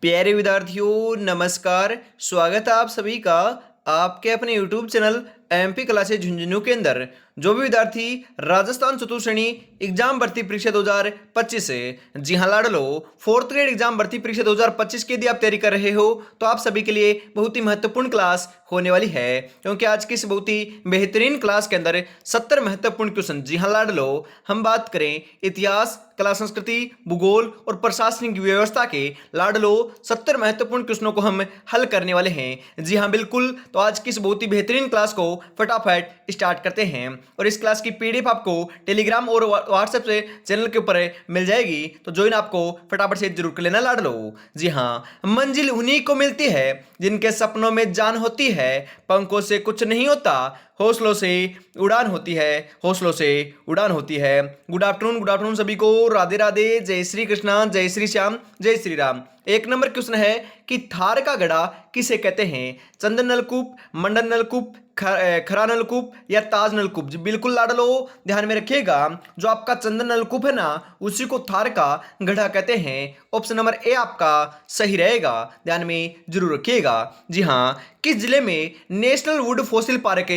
प्यारे विद्यार्थियों नमस्कार। स्वागत है आप सभी का आपके अपने YouTube channel MP classes Jhunjhunu के अंदर। जो भी विद्यार्थी राजस्थान चतुर्थ श्रेणी एग्जाम भर्ती परीक्षा 2025 से जी हाँ लाडलो फोर्थ ग्रेड एग्जाम भर्ती परीक्षा 2025 की यदि आप तैयारी कर रहे हो तो आप सभी के लिए बहुत ही महत्वपूर्ण क्लास होने वाली है, क्योंकि आज की इस बहुत ही बेहतरीन क्लास के अंदर 70 महत्वपूर्ण क्वेश्चन जी हाँ लाडलो हम बात करें इतिहास, कला संस्कृति, भूगोल और प्रशासनिक व्यवस्था के लाडलो 70 महत्वपूर्ण क्वेश्चनों को हम हल करने वाले हैं। जी हाँ बिल्कुल, तो आज की इस बहुत ही बेहतरीन क्लास को फटाफट स्टार्ट करते हैं। और इस क्लास की पीडीएफ आपको टेलीग्राम और व्हाट्सएप से चैनल के ऊपर मिल जाएगी, तो ज्वाइन आपको फटाफट से जरूर कर लेना लाडलो। जी हाँ, मंजिल उन्हीं को मिलती है जिनके सपनों में जान होती है, पंखों से कुछ नहीं होता, हौसलों से उड़ान होती है, हौसलों से उड़ान होती है। गुड आफ्टरनून सभी को, राधे राधे, जय श्री कृष्णा, जय श्री श्याम, जय श्री राम। एक नंबर क्वेश्चन है कि थार का गड़ा किसे कहते हैं? चंदन नलकूप, मंडन नलकूप, खरा नलकूप या ताज नलकूप? जी बिल्कुल लाडलो ध्यान में रखिएगा, जो आपका चंदन नलकूप है ना उसी को थार का गढ़ा कहते हैं। ऑप्शन नंबर ए आपका सही रहेगा, ध्यान में जरूर रखिएगा। जी हाँ, किस जिले में नेशनल वुड फॉसिल पार्क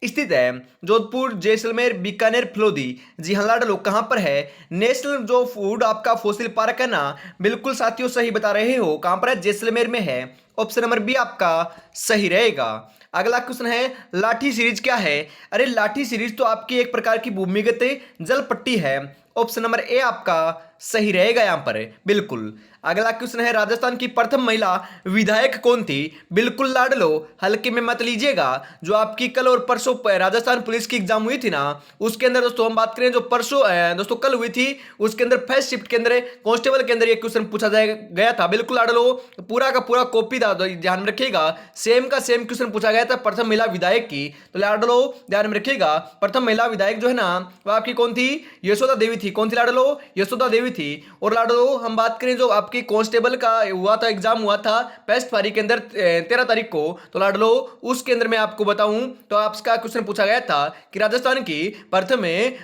स्थित है? जोधपुर, जैसलमेर, बीकानेर, फलोदी? जी हाँ लाडलो, कहां पर है नेशनल जो वुड आपका फॉसिल पार्क है ना? बिल्कुल साथियों सही बता रहे हो, कहां पर है? जैसलमेर में है। ऑप्शन नंबर बी आपका सही रहेगा। अगला क्वेश्चन है लाठी सीरीज क्या है? अरे लाठी सीरीज तो आपकी एक प्रकार की भूमिगत जल पट्टी है। ऑप्शन नंबर ए आपका सही रहेगा यहां पर, बिल्कुल। अगला क्वेश्चन है राजस्थान की प्रथम महिला विधायक कौन थी? बिल्कुल लाडलो हल्के में मत लीजिएगा, जो आपकी कल और परसों राजस्थान पुलिस की एग्जाम हुई थी ना, उसके अंदर दोस्तों हम बात करें जो परसों दोस्तों कल हुई थी, उसके अंदर फर्स्ट शिफ्ट के अंदर कांस्टेबल के अंदर ये क्वेश्चन पूछा गया था। बिल्कुल लाडलो पूरा का पूरा कॉपी था, ध्यान में रखिएगा, सेम का सेम क्वेश्चन पूछा गया था प्रथम महिला विधायक की। तो लाडलो ध्यान में रखिएगा, प्रथम महिला विधायक जो है ना वो आपकी कौन थी? यशोदा देवी थी। कौन थी लाडलो? यशोदा देवी थी। और लाडलो हम बात करें जो आपकी कांस्टेबल का हुआ था, एग्जाम हुआ था पेस्ट फारी के अंदर 13 तारीख को, तो लाडलो उसके अंदर मैं आपको बताऊं तो आपका क्वेश्चन पूछा गया था कि राजस्थान की प्रथम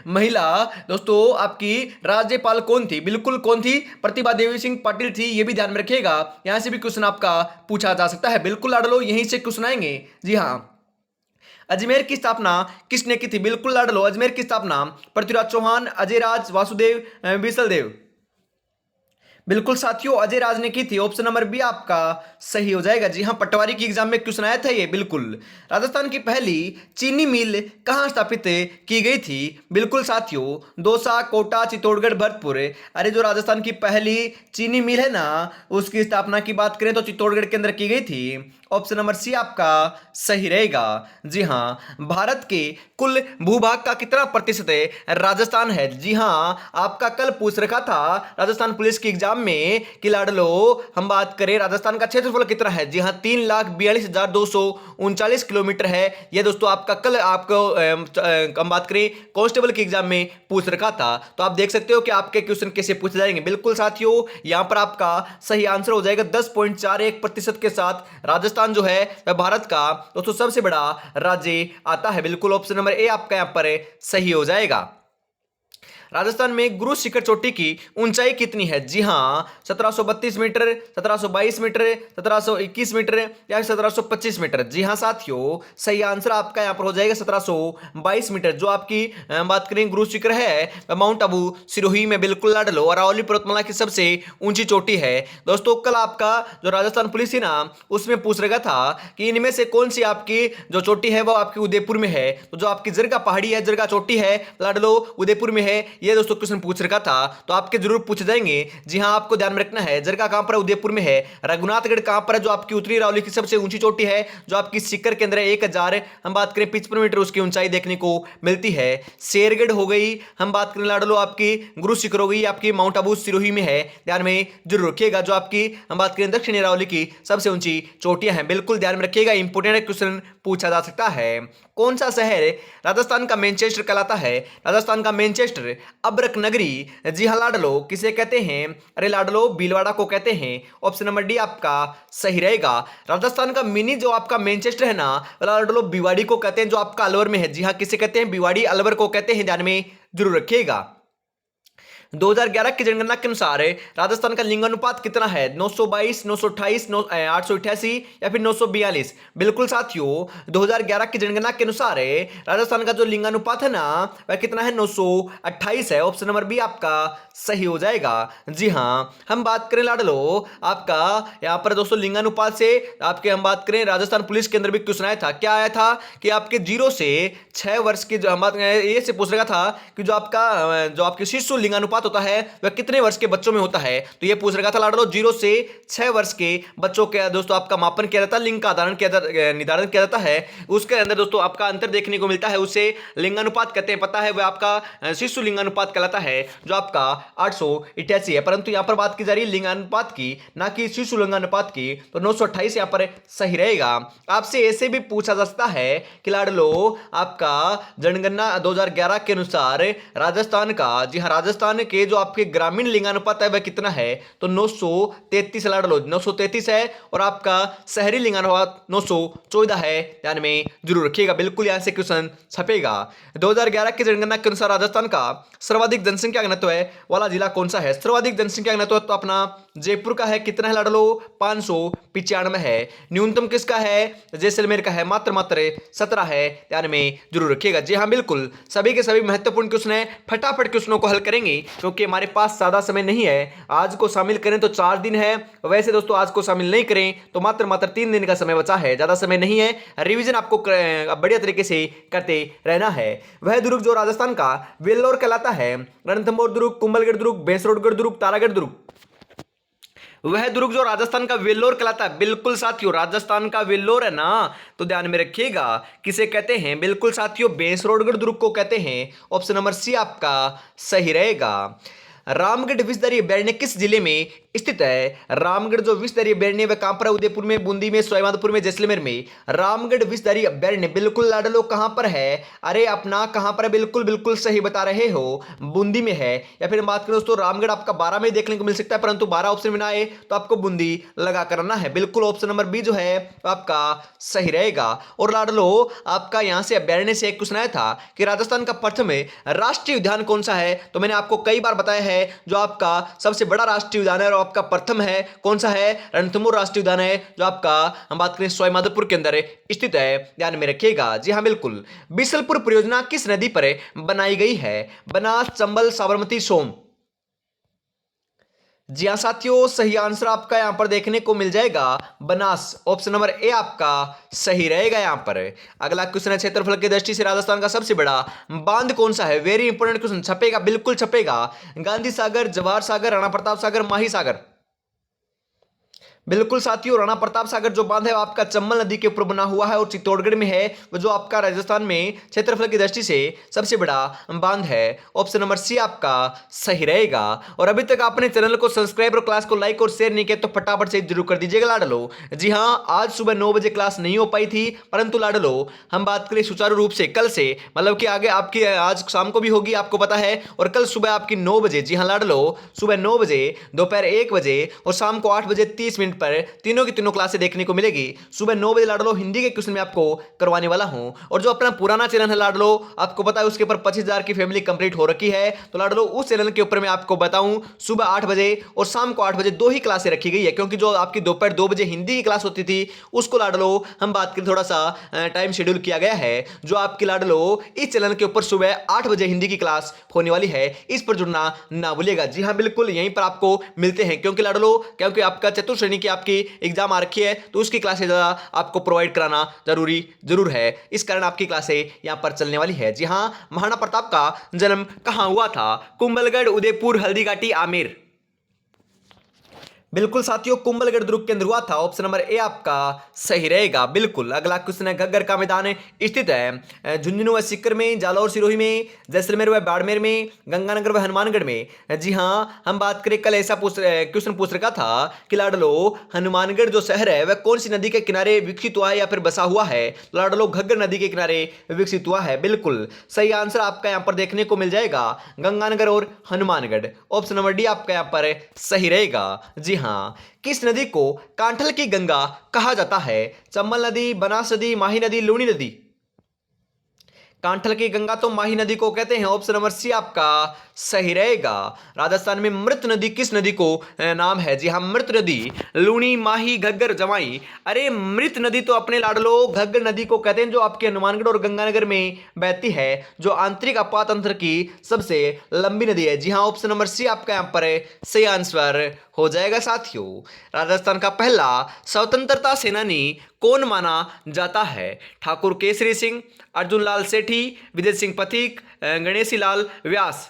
महिला दोस्तों आपकी राज्यपाल कौन थी? बिल्कुल कौन थी? प्रतिभा देवी सिंह पाटिल थी। ये भी ध्यान में रखिएगा, यहां से भी क्वेश्चन आपका पूछा जा सकता है। बिल्कुल लाडलो यहीं से क्वेश्चन आएंगे। जी हाँ, अजमेर की स्थापना किसने की थी? बिल्कुल लाडलो अजमेर की स्थापना पृथ्वीराज चौहान, अजय राज, वासुदेव, बिसल देव? बिल्कुल साथियों अजय राज ने की थी। ऑप्शन नंबर बी आपका सही हो जाएगा। जी हाँ, पटवारी की एग्जाम में क्वेश्चन आया था ये। बिल्कुल, राजस्थान की पहली चीनी मिल कहाँ स्थापित की गई थी? बिल्कुल साथियों दौसा, कोटा, चित्तौड़गढ़, भरतपुर? अरे जो राजस्थान की पहली चीनी मिल है ना उसकी स्थापना की बात करें तो चित्तौड़गढ़ के अंदर की गई थी। ऑप्शन नंबर सी आपका सही रहेगा। जी हाँ, भारत के कुल भूभाग का कितना प्रतिशत है राजस्थान है? जी हाँ, आपका कल पूछ रखा था राजस्थान पुलिस की एग्जाम में कि लाडलो हम बात करें राजस्थान का क्षेत्रफल कितना है? जी हाँ, 3,42,239 किलोमीटर है। यह दोस्तों आपका कल आपको हम बात करें कांस्टेबल की एग्जाम में पूछ रखा था। तो आप देख सकते हो कि आपके क्वेश्चन कैसे पूछे जाएंगे। बिल्कुल साथियों यहां पर आपका सही आंसर हो जाएगा 10.41% के साथ राजस्थान जो है वह भारत का दोस्तों सबसे बड़ा राज्य आता है। बिल्कुल ऑप्शन नंबर ए आपका यहां पर सही हो जाएगा। राजस्थान में गुरु शिखर चोटी की ऊंचाई कितनी है? जी हाँ, 1732 मीटर, 1722 मीटर, 1721 मीटर या 1725 मीटर? जी हाँ साथियों, सही आंसर आपका यहां पर हो जाएगा 1722 मीटर। जो आपकी बात करें गुरु शिखर है माउंट आबू सिरोही में। बिल्कुल लाडलो अरावली पर्वतमाला की सबसे ऊंची चोटी है। दोस्तों कल आपका जो राजस्थान पुलिस थी ना उसमें पूछ रखा था कि इनमें से कौन सी आपकी जो चोटी है वो आपकी उदयपुर में है। तो जो आपकी जरगा पहाड़ी है, जरगा चोटी है लाडलो उदयपुर में है। ये दोस्तों क्वेश्चन पूछ रखा था, तो आपके जरूर पूछे जाएंगे। जी हाँ, आपको ध्यान में रखना है जरगा कहां पर है? उदयपुर में है। रघुनाथगढ़ कहां पर है? जो आपकी उत्तरी अरावली की सबसे ऊंची चोटी है, जो आपकी सिक्कर के अंदर 1000 हम बात करें 55 मीटर उसकी ऊंचाई देखने को मिलती है। शेरगढ़ हो गई, हम बात करें लाडलो आपकी गुरु शिखर हो गई, आपकी माउंट आबू सिरोही में है। ध्यान में जरूर रखिएगा। जो आपकी हम बात करें दक्षिणी अरावली की सबसे ऊंची चोटियां हैं। बिल्कुल ध्यान में रखिएगा, इंपोर्टेंट क्वेश्चन पूछा जा सकता है। कौन सा शहर राजस्थान का मैनचेस्टर कहलाता है? राजस्थान का मैनचेस्टर अब्रक नगरी जी हाँ लाडलो किसे कहते हैं? अरे लाडलो भीलवाड़ा को कहते हैं। ऑप्शन नंबर डी आपका सही रहेगा। राजस्थान का मिनी जो आपका मैनचेस्टर है ना लाडलो भिवाड़ी को कहते हैं, जो आपका अलवर में है। जी हाँ, किसे कहते हैं? भिवाड़ी अलवर को कहते हैं। ध्यान में जरूर रखिएगा। 2011 की जनगणना के अनुसार राजस्थान का लिंगानुपात कितना है? 922, 928, 888 या फिर 942? बिल्कुल साथियों, 2011 की जनगणना के अनुसार राजस्थान का जो लिंगानुपात है ना वह कितना है? 928 है। ऑप्शन नंबर बी आपका सही हो जाएगा। जी हाँ, हम बात करें लाडलो आपका यहाँ पर दोस्तों लिंगानुपात से आपके हम बात करें राजस्थान पुलिस के अंदर भी क्वेश्चन आया था। क्या आया था कि आपके 0 से 6 वर्ष की जो हम बात ये से पूछ रखा था कि जो आपके शिशु लिंगानुपात होता है वह कितने वर्ष के बच्चों में होता है। तो ये पूछ रखा था लाडलो 0 से 6 वर्ष के बच्चों के दोस्तों आपका मापन किया जाता है, लिंग का निर्धारण किया जाता है। उसके अंदर दोस्तों आपका अंतर देखने को मिलता है, उसे लिंगानुपात कहते हैं। पता है वह आपका शिशु लिंगानुपात कहलाता है जो आपका 888 है। परंतु यहां पर बात की जा रही है लिंगानुपात की, ना कि शिशु लिंगानुपात की। तो 928 यहां पर सही रहेगा। आपसे ऐसे भी पूछा जा सकता है कि लाडलो आपका जनगणना 2011 के अनुसार राजस्थान का, जी हां, राजस्थान के जो आपके ग्रामीण लिंगानुपात है वह कितना है? तो 933 लाडलो 933 है। और आपका शहरी लिंगानुपात 914 है। ध्यान में जरूर रखिएगा, बिल्कुल यहां से क्वेश्चन छपेगा। 2011 की जनगणना के अनुसार राजस्थान का सर्वाधिक जनसंख्या घनत्व है वाला जिला कौन सा है? सर्वाधिक जनसंख्या घनत्व तो अपना जयपुर का है। कितना है लाडलो? 595 है। न्यूनतम किसका है? जैसलमेर का है, मात्र 17 है। ध्यान में जरूर रखिएगा। जी हाँ, बिल्कुल सभी के सभी महत्वपूर्ण क्वेश्चन है। फटाफट क्वेश्चनों को हल करेंगे क्योंकि हमारे पास ज्यादा समय नहीं है। आज को शामिल करें तो 4 दिन है, वैसे दोस्तों आज को शामिल नहीं करें तो मात्र 3 दिन का समय बचा है, ज्यादा समय नहीं है। रिवीजन आपको बढ़िया तरीके से करते रहना है। वह दुर्ग जो राजस्थान का वेल्लोर कहलाता है, रणथंभौर दुर्ग, कुंभलगढ़ दुर्ग, भैंसरोडगढ़ दुर्ग, तारागढ़ दुर्ग, वह दुर्ग जो राजस्थान का वेल्लोर कहलाता है। बिल्कुल साथियों, राजस्थान का वेल्लोर है ना, तो ध्यान में रखिएगा किसे कहते हैं? बिल्कुल साथियों, भैंसरोडगढ़ दुर्ग को कहते हैं। ऑप्शन नंबर सी आपका सही रहेगा। रामगढ़ विषधरी अभ्यारण्य किस जिले में स्थित है? रामगढ़ जो विषधरी अभ्यारण्य वह कहां पर है? उदयपुर में, बूंदी में, सवाईमाधोपुर में, जैसलमेर में। रामगढ़ विषधरी अभ्यारण्य बिल्कुल लाडलो कहां पर है? अरे अपना कहां पर है? बिल्कुल बिल्कुल सही बता रहे हो, बूंदी में है। या फिर बात करें दोस्तों रामगढ़ आपका 12 में देखने को मिल सकता है, परंतु 12 ऑप्शन में ना आए तो आपको बूंदी लगा करना है। बिल्कुल ऑप्शन नंबर बी जो है आपका सही रहेगा। और लाडलो आपका यहां से अभ्यारण्य से एक क्वेश्चन आया था कि राजस्थान का प्रथम राष्ट्रीय उद्यान कौन सा है? तो मैंने आपको कई बार बताया है जो आपका सबसे बड़ा राष्ट्रीय उद्यान है और आपका प्रथम है कौन सा है? रणथंभौर राष्ट्रीय उद्यान है जो आपका हम बात करें सवाईमाधोपुर के अंदर स्थित है। ध्यान में रखिएगा। जी हां, बिल्कुल। बिसलपुर परियोजना किस नदी पर बनाई गई है? बनास, चंबल, साबरमती, सोम। जी हां साथियों, सही आंसर आपका यहां पर देखने को मिल जाएगा बनास। ऑप्शन नंबर ए आपका सही रहेगा यहां पर। अगला क्वेश्चन है क्षेत्रफल की दृष्टि से राजस्थान का सबसे बड़ा बांध कौन सा है? वेरी इंपोर्टेंट क्वेश्चन, छपेगा, बिल्कुल छपेगा। गांधी सागर, जवाहर सागर, राणा प्रताप सागर, माही सागर। बिल्कुल साथियों, राणा प्रताप सागर जो बांध है वो आपका चंबल नदी के ऊपर बना हुआ है और चित्तौड़गढ़ में है। वो जो आपका राजस्थान में क्षेत्रफल की दृष्टि से सबसे बड़ा बांध है। ऑप्शन नंबर सी आपका सही रहेगा। और अभी तक आपने चैनल को सब्सक्राइब और क्लास को लाइक और शेयर नहीं किया तो फटाफट से जरूर कर दीजिएगा लाडलो। जी हाँ, आज सुबह 9 बजे क्लास नहीं हो पाई थी, परंतु लाडलो हम बात करें सुचारू रूप से कल से, मतलब कि आगे आपकी आज शाम को भी होगी आपको पता है, और कल सुबह आपकी 9 बजे, जी हाँ लाडलो, सुबह 9 बजे, दोपहर 1 बजे और शाम को 8 बजे 30 मिनट पर तीनों की तीनों क्लासें देखने को मिलेगी। सुबह 9 बजे लाडलो हिंदी के क्वेश्चन में आपको करवाने वाला हूं। और जो अपना पुराना चैनल है लाडलो, आपको पता है उसके ऊपर 25,000 की फैमिली कंप्लीट हो रखी है। तो लाडलो उस चैनल के ऊपर मैं आपको बताऊं सुबह 8 बजे और शाम को 8 बजे 2 ही क्लासें रखी गई है, क्योंकि जो आपकी दोपहर 2 बजे हिंदी की क्लास होती थी उसको लाडलो हम बात करें थोड़ा सा टाइम शेड्यूल किया गया है। जो आपकी लाडलो इस चैनल के ऊपर सुबह 8 बजे हिंदी की क्लास होने वाली है, इस पर जुड़ना ना भूलिएगा। जी हाँ, बिल्कुल यहीं पर आपको मिलते हैं, क्योंकि लाडलो क्योंकि आपका चतुर्थ श्रेणी की आपकी एग्जाम आ रखी है तो उसकी क्लासें ज़्यादा आपको प्रोवाइड कराना जरूर है। इस कारण आपकी क्लासें यहां पर चलने वाली है। जी हां, महाराणा प्रताप का जन्म कहां हुआ था? कुंभलगढ़, उदयपुर, हल्दीघाटी, आमेर। बिल्कुल साथियों, कुंभलगढ़ दुर्ग के अंदर हुआ था। ऑप्शन नंबर ए आपका सही रहेगा। बिल्कुल। अगला क्वेश्चन है घग्गर का मैदान स्थित है झुंझुनू व सीकर में, जालौर सिरोही में, जैसलमेर व बाड़मेर में, गंगानगर व हनुमानगढ़ में। जी हाँ, हम बात करें कल ऐसा क्वेश्चन पूछ रखा था कि लाडलो हनुमानगढ़ जो शहर है वह कौन सी नदी के किनारे विकसित हुआ है या फिर बसा हुआ है? लाडलो घग्गर नदी के किनारे विकसित हुआ है। बिल्कुल सही आंसर आपका यहाँ पर देखने को मिल जाएगा गंगानगर और हनुमानगढ़। ऑप्शन नंबर डी आपका यहाँ पर सही रहेगा। जी हाँ, किस नदी को कांठल की गंगा कहा जाता है? चंबल नदी, बनास नदी, माही नदी, लूनी नदी। कांठल की गंगा तो माही नदी को कहते हैं। ऑप्शन नंबर सी आपका सही रहेगा। राजस्थान में मृत नदी किस नदी को नाम है? जी हाँ, मृत नदी लूणी, माही, घग्गर, जमाई। अरे मृत नदी तो अपने लाडलो घग्गर नदी को कहते हैं, जो आपके हनुमानगढ़ और गंगानगर में बहती है, जो आंतरिक अपात तंत्र की सबसे लंबी नदी है। जी हाँ, ऑप्शन नंबर सी आपका यहाँ पर सही आंसर हो जाएगा साथियों। राजस्थान का पहला स्वतंत्रता सेनानी कौन माना जाता है? ठाकुर केसरी सिंह, अर्जुन लाल सेठी, विजय सिंह पथिक, गणेशी लाल व्यास।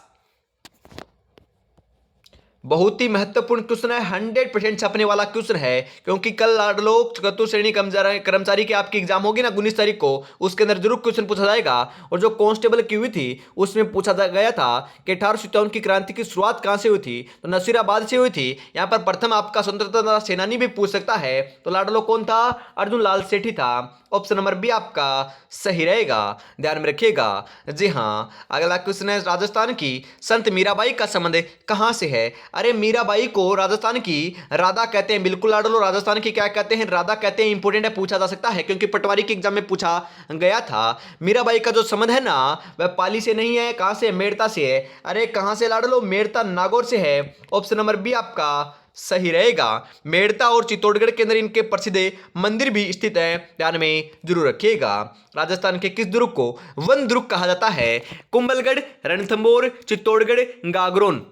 बहुत ही महत्वपूर्ण क्वेश्चन है, 100% छपने वाला क्वेश्चन है, क्योंकि कल लोक चतुर्थ श्रेणी कर्मचारी की आपकी एग्जाम होगी ना 19 तारीख को, उसके अंदर जरूर क्वेश्चन पूछा जाएगा। और जो कांस्टेबल की हुई थी उसमें पूछा गया था कि 1857 की क्रांति की शुरुआत कहां से हुई थी? तो नसीराबाद से हुई थी। यहां पर प्रथम आपका स्वतंत्रता सेनानी भी पूछ सकता है, तो लाडलो कौन था? अर्जुन लाल सेठी था। ऑप्शन नंबर बी आपका सही रहेगा, ध्यान में रखिएगा। जी हाँ, अगला क्वेश्चन है, राजस्थान की संत मीराबाई का संबंध कहां से है? अरे मीराबाई को राजस्थान की राधा कहते हैं, बिल्कुल लाडलो राजस्थान की क्या कहते हैं? राधा कहते हैं। इंपोर्टेंट है, पूछा जा सकता है, क्योंकि पटवारी के एग्जाम में पूछा गया था। मीराबाई का जो संबंध है ना, वह पाली से नहीं है, कहां से? मेड़ता से है। अरे कहां से लाडलो? मेड़ता नागौर से है। ऑप्शन नंबर बी आपका सही रहेगा। मेड़ता और चित्तौड़गढ़ के अंदर इनके प्रसिद्ध मंदिर भी स्थित है, ध्यान में जरूर रखिएगा। राजस्थान के किस दुर्ग को वन दुर्ग कहा जाता है? कुंभलगढ़, रणथंभौर, चित्तौड़गढ़, गागरोन।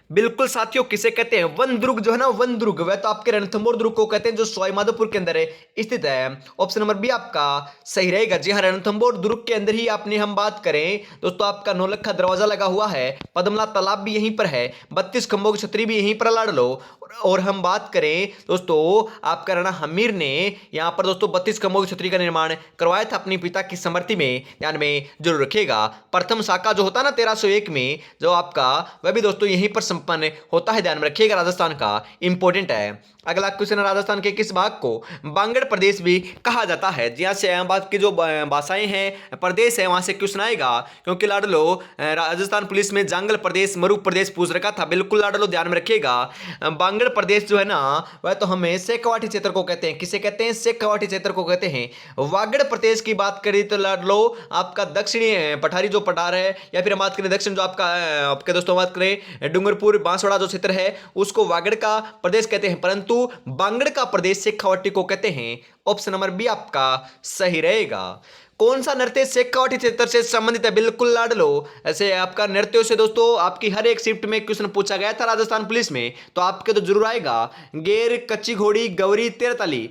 बिल्कुल साथियों, किसे कहते हैं? वन दुर्ग जो है ना, वन दुर्ग, वह तो आपके रणथंभौर दुर्ग को कहते हैं, जो सवाईमाधोपुर के अंदर स्थित है। ऑप्शन नंबर बी आपका सही रहेगा। जी हाँ, रणथंभौर दुर्ग के अंदर ही आपने हम बात करें दोस्तों, आपका नौलखा दरवाजा लगा हुआ है, पद्मला तालाब भी यहीं पर है, 32 खंभों की छतरी भी यहीं पर लाड़ लो। और हम बात करें दोस्तों, आपका राणा हमीर ने यहां पर दोस्तों 32 खंभों की छतरी का निर्माण करवाया था अपनी पिता की स्मृति में, ध्यान में जरूर रखिएगा। प्रथम शाखा जो होता है ना 1301 में, जो आपका, वह भी दोस्तों यहीं पर संपन्न होता है, ध्यान में रखिएगा। राजस्थान का इंपॉर्टेंट है। अगला क्वेश्चन है, राजस्थान के किस भाग को बांगड़ प्रदेश भी कहा जाता है? जहां से बात की जो भाषाएं हैं, प्रदेश है, वहां से क्वेश्चन आएगा, क्योंकि लाडलो राजस्थान पुलिस में जांगल प्रदेश, मरु प्रदेश पूछ रखा था। बिल्कुल लाडलो ध्यान में रखिएगा। बांगड़ प्रदेश जो है ना, वह तो हमें शेखावाटी क्षेत्र को कहते हैं। किसे कहते हैं? शेखावाटी क्षेत्र को कहते हैं। वागड़ प्रदेश की बात करें तो लाडलो आपका दक्षिणी पठारी जो पठार है, या फिर हम बात करें दक्षिण जो आपके दोस्तों बात करें डूंगरपुर बांसवाड़ा जो क्षेत्र है, उसको वागड़ का प्रदेश कहते हैं, परंतु बांगड़ का प्रदेश शेखावाटी को कहते हैं। ऑप्शन नंबर बी आपका सही रहेगा। कौन सा नृत्य शेखावाटी क्षेत्र से संबंधित है? बिल्कुल लाडलो, ऐसे आपका नृत्यों से दोस्तों आपकी हर एक शिफ्ट में क्वेश्चन पूछा गया था राजस्थान पुलिस में, तो आपके तो जरूर आएगा। गेर, कच्ची घोड़ी, गौरी, तेरताली।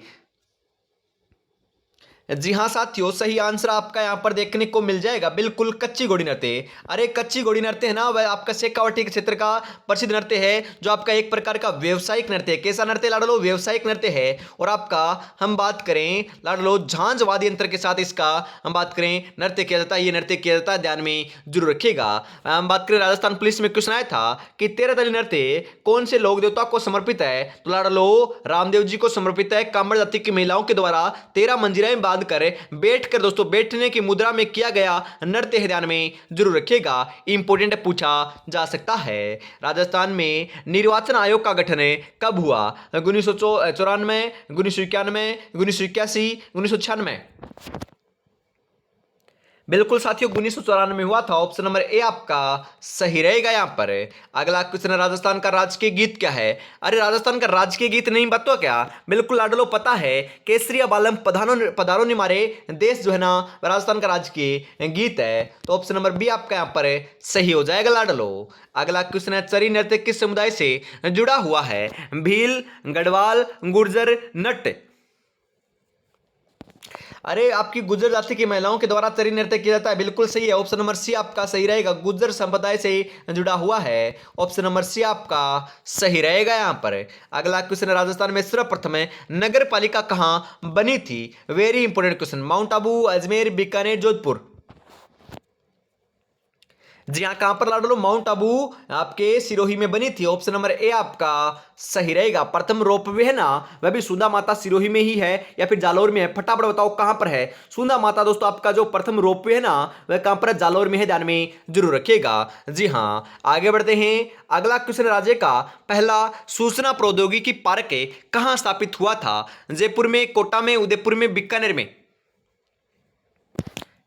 जी हाँ साथियों, सही आंसर आपका यहां पर देखने को मिल जाएगा, बिल्कुल कच्ची घोड़ी नृत्य। अरे कच्ची घोड़ी नृत्य है ना, वह आपका शेखावाटी के क्षेत्र का प्रसिद्ध नृत्य है, जो आपका एक प्रकार का व्यवसायिक नृत्य है। कैसा नृत्य लाडलो? व्यवसायिक नृत्य है। और आपका हम बात करें लाडलो, झांझ वाद्य यंत्र के साथ इसका हम बात करें नृत्य किया जाता है, ये नृत्य किया जाता है, ध्यान में जरूर रखिएगा। हम बात करें राजस्थान पुलिस में क्वेश्चन आया था कि तेरहताली नृत्य कौन से लोक देवता को समर्पित है? तो लाडलो रामदेव जी को समर्पित है। कांबड़ जाति की महिलाओं के द्वारा 13 मंजिलाएं बांध कर बैठकर दोस्तों बैठने की मुद्रा में किया गया नृत्य है, ध्यान में जरूर रखिएगा। इंपोर्टेंट पूछा जा सकता है। राजस्थान में निर्वाचन आयोग का गठन कब हुआ? 1994, 1991, 1981, 1996। बिल्कुल साथियों, 1994 में हुआ था। ऑप्शन नंबर ए आपका सही रहेगा यहाँ पर। अगला क्वेश्चन है, राजस्थान का राजकीय गीत क्या है? अरे राजस्थान का राजकीय गीत नहीं बता क्या? बिल्कुल लाडलो पता है, केसरिया बालम पधारो ने मारे देश जो है ना, राजस्थान का राजकीय गीत है। तो ऑप्शन नंबर बी आपका यहाँ पर सही हो जाएगा लाडलो। अगला क्वेश्चन है, चरी नृत्य किस समुदाय से जुड़ा हुआ है? भील, गढ़वाल, गुर्जर, नट। अरे आपकी गुर्जर जाति की महिलाओं के द्वारा चरी नृत्य किया जाता है, बिल्कुल सही है। ऑप्शन नंबर सी आपका सही रहेगा, गुर्जर संप्रदाय से जुड़ा हुआ है। ऑप्शन नंबर सी आपका सही रहेगा यहाँ पर। अगला क्वेश्चन है, राजस्थान में सर्वप्रथम नगर पालिका कहाँ बनी थी? Very important question. Mount Abu, Ajmer, Bikaner, Jodhpur. जी हाँ, कहां पर लाडलो? माउंट आबू आपके सिरोही में बनी थी। ऑप्शन नंबर ए आपका सही रहेगा। प्रथम रोपवे है ना, वह भी सुधा माता सिरोही में ही है या फिर जालोर में है? फटाफट बताओ कहां पर है? सुधा माता दोस्तों आपका जो प्रथम रोपवे है ना, वह कहां पर है? जालोर में है, ध्यान में जरूर रखिएगा। जी हाँ, आगे बढ़ते हैं। अगला क्वेश्चन, राज्य का पहला सूचना प्रौद्योगिकी पार्क कहां स्थापित हुआ था? जयपुर में, कोटा में, उदयपुर में, बीकानेर में।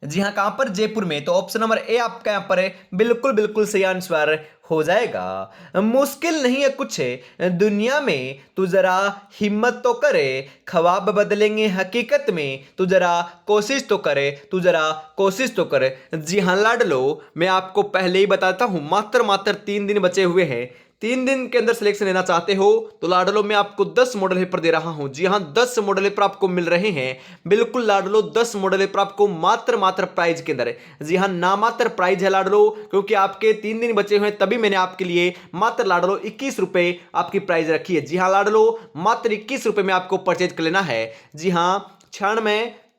जी हाँ, कहां पर? जयपुर में। तो ऑप्शन नंबर ए आपका यहां पर है बिल्कुल बिल्कुल सही आंसर हो जाएगा। मुश्किल नहीं है कुछ दुनिया में, तू जरा हिम्मत तो करे, ख्वाब बदलेंगे हकीकत में, तू जरा कोशिश तो करे, तू जरा कोशिश तो करे। जी हाँ लाडलो, मैं आपको पहले ही बताता हूं, मात्र मात्र 3 दिन बचे हुए हैं। 3 दिन के अंदर सिलेक्शन लेना चाहते हो तो लाडलो मैं आपको 10 मॉडल पेपर दे रहा हूं। जी हां, 10 मॉडल पेपर आपको मिल रहे हैं। बिल्कुल लाडलो, 10 मॉडल पेपर आपको मात्र मात्र प्राइज के अंदर। जी हां, नामात्र प्राइज है लाडलो, क्योंकि आपके 3 दिन बचे हुए तभी मैंने आपके लिए मात्र लाडलो 21 रुपए आपकी प्राइज रखी है। जी हां लाडलो, मात्र 21 रुपए में आपको परचेज कर लेना है। जी हां,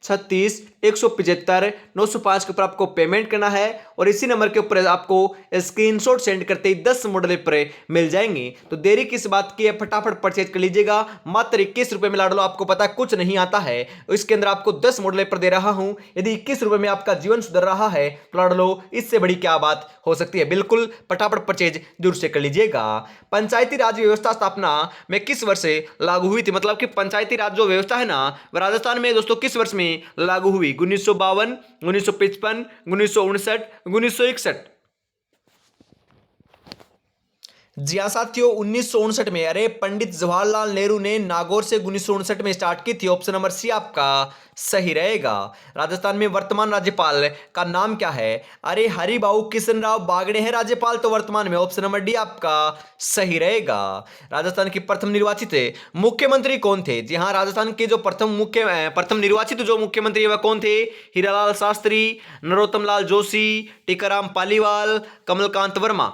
96 175 905 के ऊपर आपको पेमेंट करना है और इसी नंबर के ऊपर आपको स्क्रीनशॉट सेंड करते ही 10 मॉडल पर मिल जाएंगे। तो देरी किस बात की है, फटाफट परचेज कर लीजिएगा। मात्र 21 रुपए में लाडलो, आपको पता कुछ नहीं आता है, इसके अंदर आपको 10 मॉडल पर दे रहा हूं। यदि 21 रुपए में आपका जीवन सुधर रहा है तो लाडलो, इससे बड़ी क्या बात हो सकती है। बिल्कुल फटाफट परचेज जरूर से कर लीजिएगा। पंचायती राज व्यवस्था स्थापना में किस वर्ष से लागू हुई थी? मतलब कि पंचायती राज जो व्यवस्था है ना, वह राजस्थान में दोस्तों किस वर्ष में लागू हुई? 1952, 1955, 1959, 1961? जी हाँ साथियों, 1959 में। अरे पंडित जवाहरलाल नेहरू ने नागौर से 1959 में स्टार्ट की थी। ऑप्शन नंबर सी आपका सही रहेगा। राजस्थान में वर्तमान राज्यपाल का नाम क्या है? अरे हरिभाऊ किशनराव बागड़े हैं राज्यपाल तो वर्तमान में। ऑप्शन नंबर डी आपका सही रहेगा। राजस्थान की प्रथम निर्वाचित मुख्यमंत्री कौन थे? जी हाँ, राजस्थान के जो प्रथम निर्वाचित जो मुख्यमंत्री है वह कौन थे? हीरालाल शास्त्री, नरोत्तम लाल जोशी, टीकाराम पालीवाल, कमलकांत वर्मा?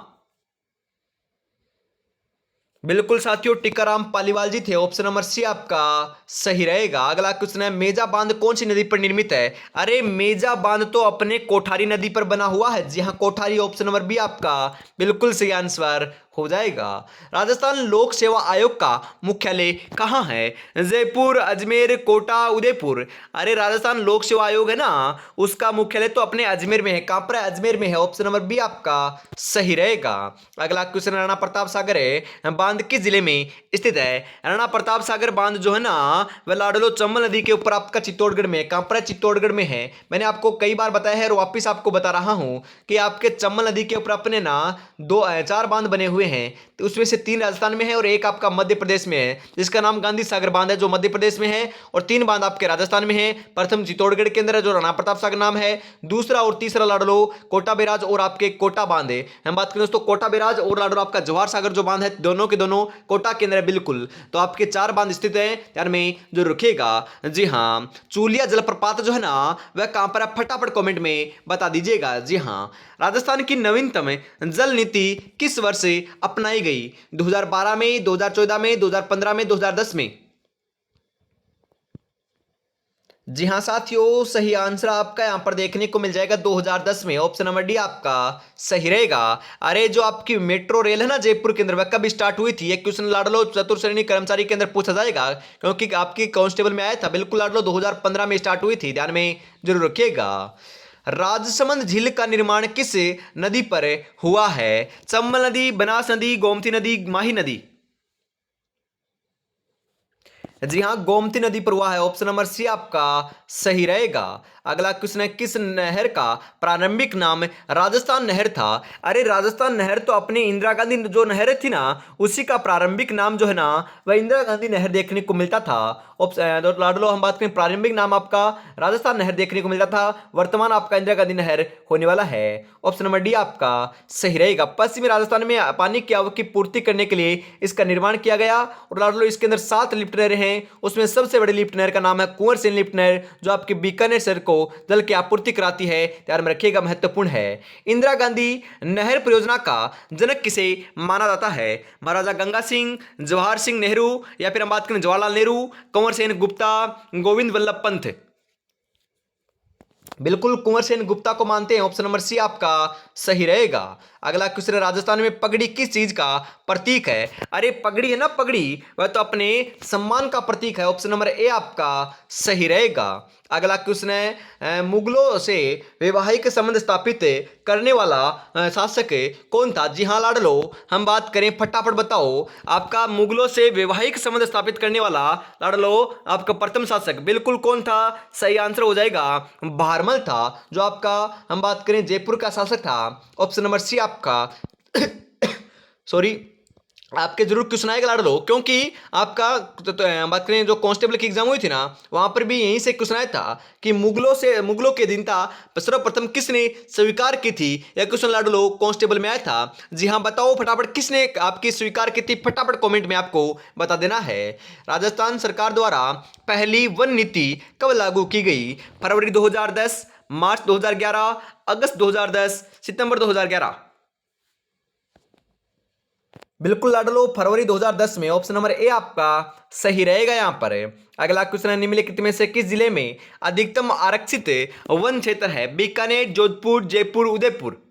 बिल्कुल साथियों, टीकाराम पालीवाल जी थे। ऑप्शन नंबर सी आपका सही रहेगा। अगला क्वेश्चन है, मेजा बांध कौन सी नदी पर निर्मित है? अरे मेजा बांध तो अपने कोठारी नदी पर बना हुआ है। जी हाँ, कोठारी। ऑप्शन नंबर बी आपका बिल्कुल सही आंसर हो जाएगा। राजस्थान लोक सेवा आयोग का मुख्यालय कहाँ है? जयपुर, अजमेर, कोटा, उदयपुर? अरे राजस्थान लोक सेवा आयोग है ना, उसका मुख्यालय तो अपने अजमेर में है। कहां पर है? अजमेर में है। ऑप्शन नंबर बी आपका सही रहेगा। अगला क्वेश्चन, राणा प्रताप सागर है बांध किस जिले में स्थित है? राणा प्रताप सागर बांध जो है ना, वह लाडलो चंबल नदी के ऊपर आपका चित्तौड़गढ़ में है। कहां पर है? चित्तौड़गढ़ में है। मैंने आपको कई बार बताया है और वापिस आपको बता रहा हूं कि आपके चंबल नदी के ऊपर अपने ना 4 बांध बने हुए हैं। तो उसमें से 3 राजस्थान में है और एक आपका मध्य प्रदेश में है, जिसका नाम गांधी सागर बांध है जो मध्य प्रदेश में है, और 3 बांध आपके राजस्थान में है। प्रथम चित्तौड़गढ़ के अंदर है जो राणा प्रताप सागर नाम है, दूसरा और तीसरा लाडलो कोटा बैराज और आपके कोटा बांध है। हम बात करें दोस्तों कोटा बैराज और लाडलो आपका जवाहर सागर जो बांध है, दोनों के दोनों कोटा के अंदर है। बिल्कुल, तो आपके 4 बांध स्थित है, ध्यान में जो रखिएगा। जी हाँ, चूलिया जलप्रपात जो है ना, वह कहां पर है? फटाफट कमेंट में बता दीजिएगा। जी हाँ, राजस्थान की नवीनतम जल नीति किस वर्ष से अपनाई गई? 2012 में, 2014 में, 2015 में, 2010 में? जी हाँ साथियों, सही आंसर आपका यहां पर देखने को मिल जाएगा 2010 में। ऑप्शन नंबर डी आपका सही रहेगा। अरे जो आपकी मेट्रो रेल है ना जयपुर के अंदर, वह कब स्टार्ट हुई थी? एक क्वेश्चन लाडलो चतुर्थ श्रेणी कर्मचारी के अंदर पूछा जाएगा, क्योंकि आपकी कांस्टेबल में आया था। बिल्कुल लाडलो, 2015 में स्टार्ट हुई थी, ध्यान में जरूर रखिएगा। राजसमंद झील का निर्माण किस नदी पर हुआ है? चंबल नदी, बनास नदी, गोमती नदी, माही नदी? जी हाँ, गोमती नदी पर हुआ है। ऑप्शन नंबर सी आपका सही रहेगा। अगला क्वेश्चन है, किस नहर का प्रारंभिक नाम राजस्थान नहर था? अरे राजस्थान नहर तो अपनी इंदिरा गांधी जो नहर थी ना, उसी का प्रारंभिक नाम जो है ना, वह इंदिरा गांधी नहर देखने को मिलता था। लाडलो हम बात करें, प्रारंभिक नाम आपका राजस्थान नहर देखने को मिलता था, वर्तमान आपका इंदिरा गांधी नहर होने वाला है। ऑप्शन नंबर डी आपका सही रहेगा। पश्चिमी राजस्थान में पानी की आवक की पूर्ति करने के लिए इसका निर्माण किया गया, और लाडलो इसके अंदर 7 लिफ्ट नहरें हैं। उसमें सबसे बड़ी लिफ्ट नहर का नाम है कुंवर सेन लिफ्ट नहर, जो आपकी बीकानेर शहर को जल की आपूर्ति कराती है। ध्यान में रखिएगा, महत्वपूर्ण है। इंदिरा गांधी नहर परियोजना का जनक किसे माना जाता है? महाराजा गंगा सिंह, जवाहर सिंह नेहरू, या फिर हम बात करें जवाहरलाल नेहरू, कुंवर सेन गुप्ता, गोविंद वल्लभ पंत? बिल्कुल कुंवर सेन गुप्ता को मानते हैं। ऑप्शन नंबर सी आपका सही रहेगा। अगला क्वेश्चन है, राजस्थान में पगड़ी किस चीज का प्रतीक है? अरे पगड़ी है ना, पगड़ी वह तो अपने सम्मान का प्रतीक है। ऑप्शन नंबर ए आपका सही रहेगा। अगला क्वेश्चन है, मुगलों से वैवाहिक संबंध स्थापित करने वाला शासक कौन था? जी हाँ लाडलो, हम बात करें फटाफट बताओ, आपका मुगलों से वैवाहिक संबंध स्थापित करने वाला लाडलो आपका प्रथम शासक बिल्कुल कौन था? सही आंसर हो जाएगा भारमल था, जो आपका हम बात करें जयपुर का शासक था। ऑप्शन नंबर सी आपका सॉरी, आपके जरूर क्वेश्चन आएगा लाडलो, क्योंकि आपका बात करें जो कांस्टेबल की एग्जाम हुई थी ना, वहां पर भी यहीं से क्वेश्चन आया था कि मुगलों के दिन था सर्वप्रथम किसने स्वीकार की थी। यह क्वेश्चन लाडलो कांस्टेबल में आया था। जी हाँ बताओ फटाफट, किसने आपकी स्वीकार की थी? फटाफट कमेंट में आपको बता देना है। राजस्थान सरकार द्वारा पहली वन नीति कब लागू की गई? फरवरी 2010, मार्च 2011, अगस्त 2010, सितंबर 2011। बिल्कुल लाडलो फरवरी 2010 में। ऑप्शन नंबर ए आपका सही रहेगा यहां पर। अगला क्वेश्चन है, निम्नलिखित में से किस जिले में अधिकतम आरक्षित वन क्षेत्र है? बीकानेर, जोधपुर, जयपुर, उदयपुर।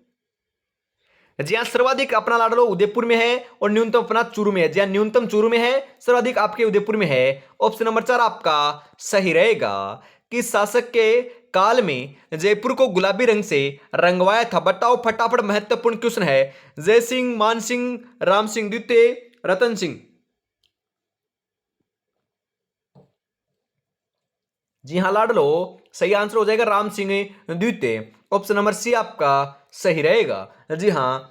जी हाँ, सर्वाधिक अपना लाडलो उदयपुर में है और न्यूनतम अपना चूरू में है। जी हाँ, न्यूनतम चूरू में है, सर्वाधिक आपके उदयपुर में है। ऑप्शन नंबर 4 आपका सही रहेगा। किस शासक के काल में जयपुर को गुलाबी रंग से रंगवाया था? बताओ फटाफट, महत्वपूर्ण क्वेश्चन है। जय सिंह, मान सिंह, राम सिंह द्वितीय, रतन सिंह। जी हाँ लाडलो, सही आंसर हो जाएगा राम सिंह द्वितीय। ऑप्शन नंबर सी आपका सही रहेगा। जी हाँ,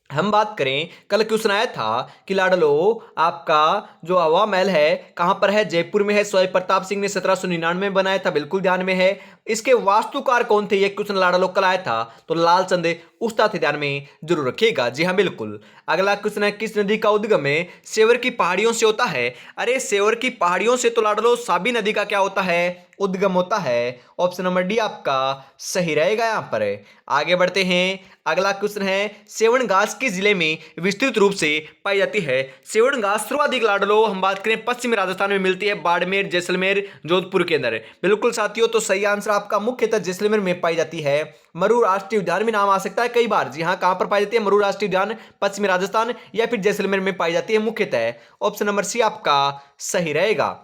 हम बात करें, कल क्वेश्चन आया था कि लाडलो आपका जो हवा महल है कहां पर है? जयपुर में है। स्वयं प्रताप सिंह ने 1799 में बनाया था, बिल्कुल ध्यान में है। इसके वास्तुकार कौन थे? यह क्वेश्चन लाडलो कल आया था, तो लालचंद उस्ताद थे, ध्यान में जरूर रखिएगा। जी हाँ बिल्कुल। अगला क्वेश्चन है, किस नदी का उद्गम सेवर की पहाड़ियों से होता है? अरे सेवर की पहाड़ियों से तो लाडलो साबी नदी का क्या होता है? उद्गम होता है। ऑप्शन नंबर डी आपका सही रहेगा यहां पर। आगे बढ़ते हैं। अगला क्वेश्चन है, सेवन घास किस जिले में विस्तृत रूप से पाई जाती है? सेवन घास सर्वाधिक लाडलो हम बात करें पश्चिमी राजस्थान में मिलती है, बाड़मेर, जैसलमेर, जोधपुर के अंदर। बिल्कुल साथियों, तो सही आंसर आपका मुख्यतः जैसलमेर में पाई जाती है। मरू राष्ट्रीय उद्यान भी नाम आ सकता है कई बार। जी हाँ, कहां पर पाई जाती है? मरू राष्ट्रीय उद्यान पश्चिमी राजस्थान या फिर जैसलमेर में पाई जाती है मुख्यतः। ऑप्शन नंबर सी आपका सही रहेगा।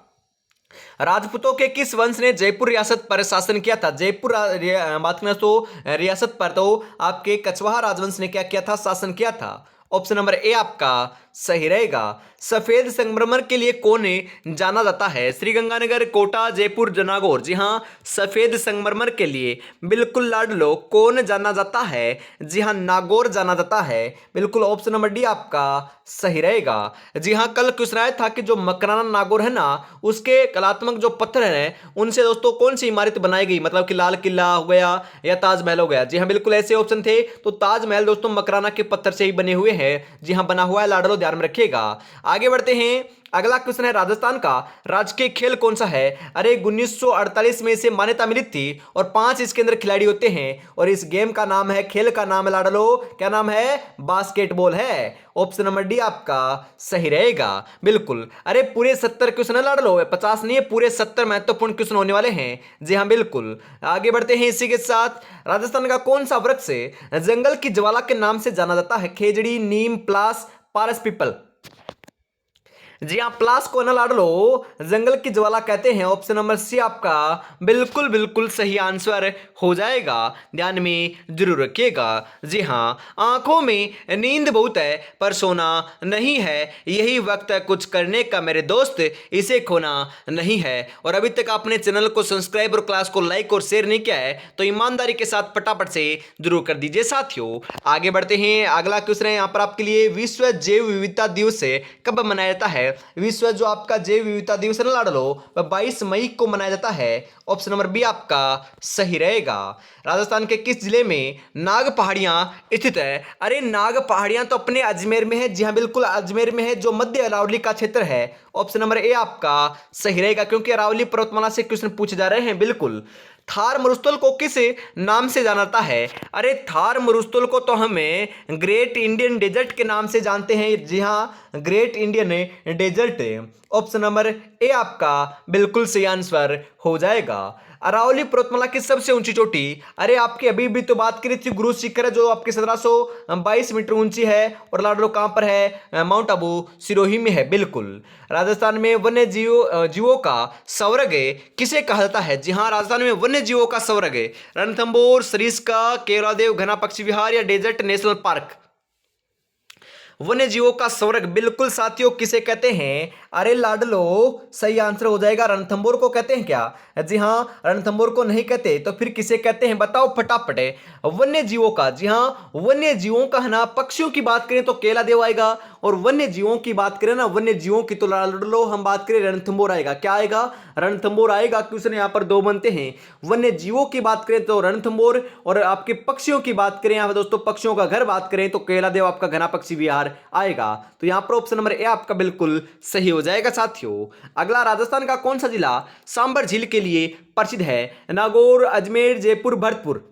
राजपूतों के किस वंश ने जयपुर रियासत पर शासन किया था? जयपुर बात करें तो रियासत पर तो आपके कछवाहा राजवंश ने क्या किया था? शासन किया था। ऑप्शन नंबर ए आपका सही रहेगा। सफेद संगमरमर के लिए कौन जाना जाता है? श्रीगंगानगर, कोटा, जयपुर, नागौर। जी हाँ, सफेद संगमरमर के लिए बिल्कुल लाडलो कौन जाना जाता है? जी हाँ, नागौर जाना जाता है। बिल्कुल ऑप्शन नंबर डी आपका सही रहेगा। जी हाँ, कल क्वेश्चन आया था कि जो मकराना नागौर है ना, उसके कलात्मक जो पत्थर हैं उनसे दोस्तों कौन सी इमारत बनाई गई? मतलब कि लाल किला हो गया या ताजमहल हो गया। जी हाँ बिल्कुल ऐसे ऑप्शन थे, तो ताजमहल दोस्तों मकराना के पत्थर से ही बने हुए हैं। जी हाँ, बना हुआ है लाडलो, ध्यान में रखिएगा। आगे बढ़ते हैं। अगला क्वेश्चन है, राजस्थान का राजकीय खेल कौन सा है? अरे 1948 में इसे मान्यता मिली थी और 5 इसके अंदर खिलाड़ी होते हैं और इस गेम का नाम है, खेल का नाम है लाडलो, क्या नाम है? बास्केटबॉल है। ऑप्शन नंबर डी आपका सही रहेगा। बिल्कुल, अरे पूरे 70 क्वेश्चन है लाडलो, 50 नहीं है, पूरे 70 महत्वपूर्ण क्वेश्चन होने वाले हैं। जी हाँ बिल्कुल। आगे बढ़ते हैं इसी के साथ। राजस्थान का कौन सा वृक्ष जंगल की ज्वाला के नाम से जाना जाता है? खेजड़ी, नीम, प्लास, पारस पीपल। जी हाँ, प्लास को ना लाडलो जंगल की ज्वाला कहते हैं। ऑप्शन नंबर सी आपका बिल्कुल बिल्कुल सही आंसर हो जाएगा, ध्यान में जरूर रखिएगा। जी हाँ, आंखों में नींद बहुत है पर सोना नहीं है, यही वक्त है कुछ करने का मेरे दोस्त, इसे खोना नहीं है। और अभी तक आपने चैनल को सब्सक्राइब और क्लास को लाइक और शेयर नहीं किया है तो ईमानदारी के साथ फटाफट से जरूर कर दीजिए साथियों। आगे बढ़ते हैं। अगला क्वेश्चन है यहाँ पर आपके लिए, विश्व जैव विविधता दिवस कब मनाया जाता है? विश्व जो आपका जैव विविधता दिवस है ना लाडलो, वह 22 मई को मनाया जाता है। ऑप्शन नंबर बी आपका सही रहेगा। राजस्थान के किस जिले में नाग पहाड़ियां स्थित है? अरे नाग पहाड़ियां तो अपने अजमेर में है। जी हाँ बिल्कुल, अजमेर में है, जो मध्य अरावली का क्षेत्र है। ऑप्शन नंबर ए आपका सही रहेगा, क्योंकि अरावली पर्वतमाला से क्वेश्चन पूछे जा रहे हैं। बिल्कुल। थार मरुस्थल को किस नाम से जाना जाता है? अरे थार मरुस्थल को तो हमें ग्रेट इंडियन डेजर्ट के नाम से जानते हैं। जी हाँ, Great Indian Desert. Option number A आपका बिल्कुल सही आंसर हो जाएगा। अरावली पर्वतमाला की सबसे ऊंची चोटी, अरे आपकी अभी भी तो बात करी थी गुरु शिखर है जो आपके 1722 मीटर ऊंची है, और लाडलो कहां पर है? माउंट आबू सिरोही में है। बिल्कुल। राजस्थान में वन्य जीवों का स्वर्ग किसे कहा जाता है? जी हाँ, राजस्थान में वन्य जीवों का स्वर्ग रणथंभौर, सरिस्का, केवलादेव घना पक्षी विहार या डेजर्ट नेशनल पार्क। वन्य जीवों का स्वर्ग बिल्कुल साथियों किसे कहते हैं? अरे लाडलो सही आंसर हो जाएगा। रणथंभौर को कहते हैं क्या? जी हाँ, रणथंभौर को नहीं कहते तो फिर किसे कहते हैं बताओ फटाफट। वन्य जीवों का, जी हाँ वन्य जीवों का है ना। पक्षियों की बात करें तो केलादेव आएगा, और वन्य जीवों की बात करें ना, वन्य जीवों की तो लाडलो हम बात करें रणथंभौर आएगा। क्या आएगा? रणथंभौर आएगा, क्वेश्चन यहाँ पर दो बनते हैं। वन्य जीवों की बात करें तो रणथंभौर, और आपके पक्षियों की बात करें यहाँ पर दोस्तों, पक्षियों का घर बात करें तो केलादेव आपका घना पक्षी विहार आएगा। तो यहां पर ऑप्शन नंबर ए आपका बिल्कुल सही हो जाएगा साथियों। अगला, राजस्थान का कौन सा जिला सांबर झील के लिए प्रसिद्ध है? नागौर, अजमेर, जयपुर, भरतपुर।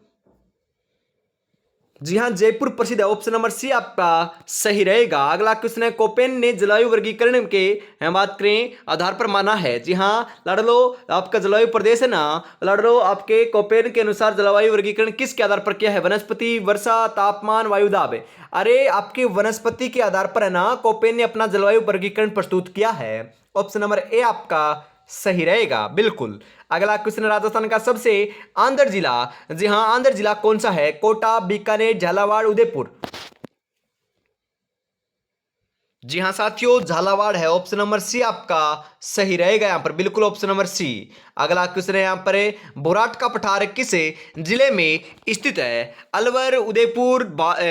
जी हां, जयपुर प्रसिद्ध है। ऑप्शन नंबर सी आपका सही रहेगा। अगला क्वेश्चन है, कोपेन ने जलवायु वर्गीकरण के हम बात करें आधार पर माना है। जी हां लाडलो, आपका जलवायु प्रदेश है ना लाडलो, आपके कोपेन के अनुसार जलवायु वर्गीकरण किसके आधार पर किया है? वनस्पति, वर्षा, तापमान, वायुदाब। अरे आपके वनस्पति के आधार पर है ना कोपेन ने अपना जलवायु वर्गीकरण प्रस्तुत किया है। ऑप्शन नंबर ए आपका सही रहेगा। बिल्कुल। अगला क्वेश्चन, राजस्थान का सबसे आंध्र जिला, जी हां आंध्र जिला कौन सा है? कोटा, बीकानेर, झालावाड़, उदयपुर। जी हां साथियों, झालावाड़ है। ऑप्शन नंबर सी आपका सही रहेगा यहां पर। बिल्कुल ऑप्शन नंबर सी। अगला क्वेश्चन है यहां पर, बोराट का पठार किस जिले में स्थित है? अलवर, उदयपुर,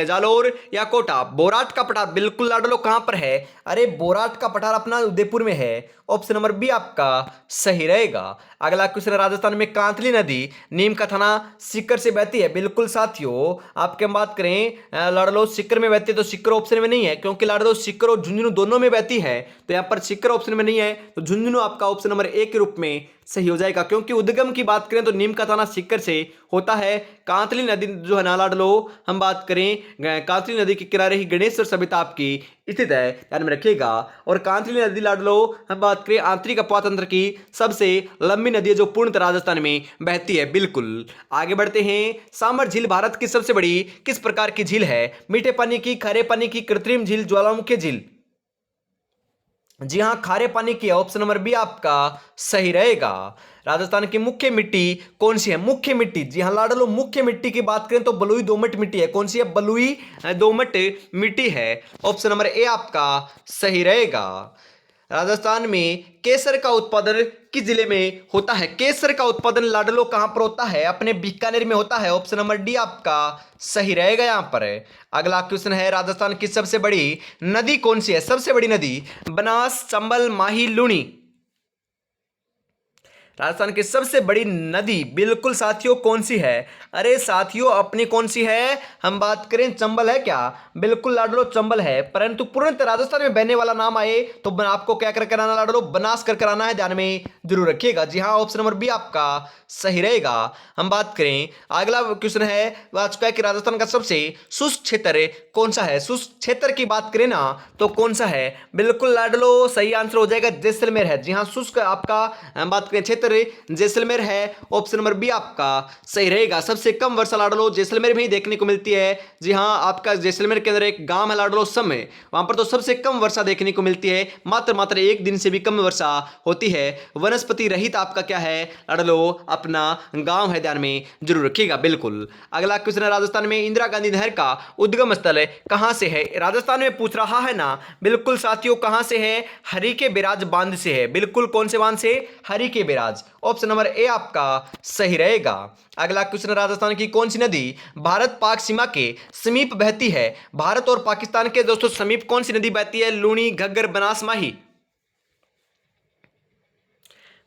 जालोर या कोटा। बोराट का पठार बिल्कुल लाडलो कहां पर है? अरे बोराट का पठार अपना उदयपुर में है। ऑप्शन नंबर बी आपका सही रहेगा। अगला क्वेश्चन, राजस्थान में कांतली नदी नीम का थाना सीकर से बहती है। बिल्कुल साथियों, आपके हम बात करें लाडलो सीकर में बहती है, तो सीकर ऑप्शन में नहीं है, क्योंकि लाडलो सीकर और झुंझुनू दोनों में बहती है, तो यहां पर सीकर ऑप्शन में नहीं है, तो झुंझुनू आपका ऑप्शन नंबर ए के रूप में सही हो जाएगा। क्योंकि उद्गम की बात करें तो नीम का थाना सीकर से होता है। कांतली नदी जो है ना लाडलो, हम बात करें कांतली नदी के किनारे ही गणेश्वर सभ्यता आपकी स्थित है, ध्यान में रखिएगा। और कांतली नदी लाडलो, हम बात करें आंतरिक अफवाह तंत्र की सबसे लंबी नदी है जो पूर्णतः राजस्थान में बहती है। बिल्कुल। आगे बढ़ते हैं, सांबर झील भारत की सबसे बड़ी किस प्रकार की झील है? मीठे पानी की, खारे पानी की, कृत्रिम झील, ज्वालामुखी झील। जी हां, खारे पानी की। ऑप्शन नंबर बी आपका सही रहेगा। राजस्थान की मुख्य मिट्टी कौन सी है? मुख्य मिट्टी, जी हां लाडलो, मुख्य मिट्टी की बात करें तो बलुई दोमट मिट्टी है। कौन सी है? बलुई दोमट मिट्टी है। ऑप्शन नंबर ए आपका सही रहेगा। राजस्थान में केसर का उत्पादन किस जिले में होता है? केसर का उत्पादन लाडलो कहां पर होता है? अपने बीकानेर में होता है। ऑप्शन नंबर डी आपका सही रहेगा यहां पर। अगला क्वेश्चन है, राजस्थान की सबसे बड़ी नदी कौन सी है? सबसे बड़ी नदी बनास, चंबल, माही, लूनी। राजस्थान की सबसे बड़ी नदी बिल्कुल साथियों कौन सी है? अरे साथियों अपनी कौन सी है? हम बात करें चंबल है क्या? बिल्कुल लाडलो चंबल है, परंतु पूर्णतः राजस्थान में बहने वाला नाम आए तो आपको क्या कर कराना लाडलो? बनास कर कराना है, ध्यान में जरूर रखिएगा। जी हाँ, ऑप्शन नंबर बी आपका सही रहेगा। हम बात करें, अगला क्वेश्चन है आ चुका है कि राजस्थान का सबसे शुष्क क्षेत्र कौन सा है? शुष्क क्षेत्र की बात करें ना तो कौन सा है? बिल्कुल लाडलो सही आंसर हो जाएगा, जैसलमेर है। जी हाँ, शुष्क आपका हम बात करें क्षेत्र जैसलमेर है। ऑप्शन नंबर बी आपका सही रहेगा। सबसे कम वर्षा लाडलो जैसलमेर में ही देखने को मिलती है। जी हाँ, आपका जैसलमेर के अंदर एक गांव है लाडलो सम, वहां पर तो सबसे कम वर्षा देखने को मिलती है, मात्र एक दिन से भी कम वर्षा होती है। वनस्पति रहित आपका क्या है लाडलो? अपना गांव है, ध्यान में जरूर रखिएगा। बिल्कुल। अगला क्वेश्चन है, राजस्थान में इंदिरा गांधी नहर का उद्गम स्थल कहां से है? राजस्थान में पूछ रहा है ना। बिल्कुल साथियों, कहां से है? हरि के बैराज बांध से है। बिल्कुल, कौन से बांध से? हरि के बैराज। ऑप्शन नंबर ए आपका सही रहेगा। अगला क्वेश्चन, राजस्थान की कौन सी नदी भारत पाक सीमा के समीप बहती है? भारत और पाकिस्तान के दोस्तों समीप कौन सी नदी बहती है? लूनी, घग्गर, बनास, माही।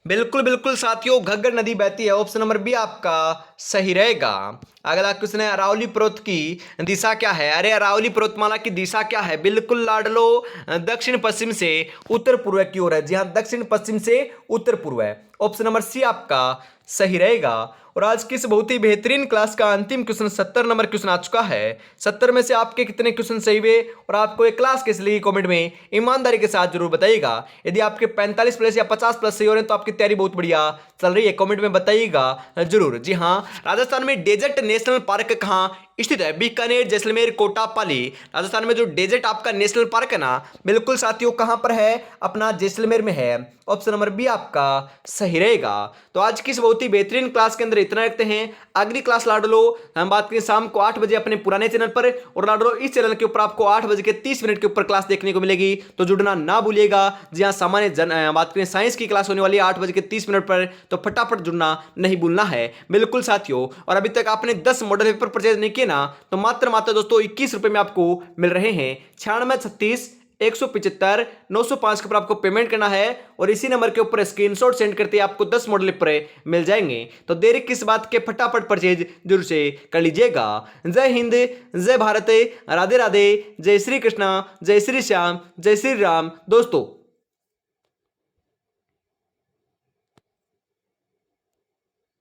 बिल्कुल बिल्कुल साथियों, घग्गर नदी बहती है। ऑप्शन नंबर बी आपका सही रहेगा। अगला क्वेश्चन है, अरावली पर्वत की दिशा क्या है? अरे अरावली पर्वतमाला की दिशा क्या है? बिल्कुल लाडलो दक्षिण पश्चिम से उत्तर पूर्व की ओर है। जी हाँ, दक्षिण पश्चिम से उत्तर पूर्व है। ऑप्शन नंबर सी आपका सही रहेगा। और आज की इस बहुत ही बेहतरीन क्लास का अंतिम क्वेश्चन 70 नंबर क्वेश्चन आ चुका है। 70 में से आपके कितने क्वेश्चन सही हुए और आपको एक क्लास कैसे लगी कमेंट में ईमानदारी के साथ जरूर बताइएगा। यदि आपके 45 प्लस या 50 प्लस सही हो रहे हैं तो आपकी तैयारी बहुत बढ़िया चल रही है, कमेंट में बताइएगा जरूर। जी हाँ, राजस्थान में डेजर्ट नेशनल पार्क कहाँ स्थित है? बीकानेर, जैसलमेर, कोटा, पाली। राजस्थान में जो डेजर्ट आपका नेशनल पार्क है ना, बिल्कुल साथियों कहां पर है? अपना जैसलमेर में है। ऑप्शन नंबर बी आपका सही रहेगा। तो आज की इस बहुत ही बेहतरीन क्लास के अंदर इतना रखते हैं। अगली क्लास लाडलो हम बात करें शाम को 8 बजे अपने पुराने चैनल पर, और लाडलो इस चैनल के ऊपर आपको 8 बजे के 30 मिनट के ऊपर क्लास देखने को मिलेगी, तो जुड़ना ना भूलिएगा। जी हाँ, सामान्य बात करें साइंस की क्लास होने वाली है 8 बजे के 30 मिनट पर, तो फटाफट जुड़ना नहीं भूलना है बिल्कुल साथियों। और अभी तक आपने 10 मॉडल पेपर परचेज नहीं किए ना, तो मात्र दोस्तों 21 रुपए में आपको मिल रहे हैं। 9636 175 905 के ऊपर आपको पेमेंट करना है, और इसी नंबर के ऊपर स्क्रीनशॉट सेंड करते आपको 10 मॉडल पेपर मिल जाएंगे। तो देरी किस बात के, फटाफट परचेज जरूर से कर लीजिएगा। जय हिंद, जय भारत, राधे राधे, जय श्री कृष्णा, जय श्री श्याम, जय श्री राम दोस्तों।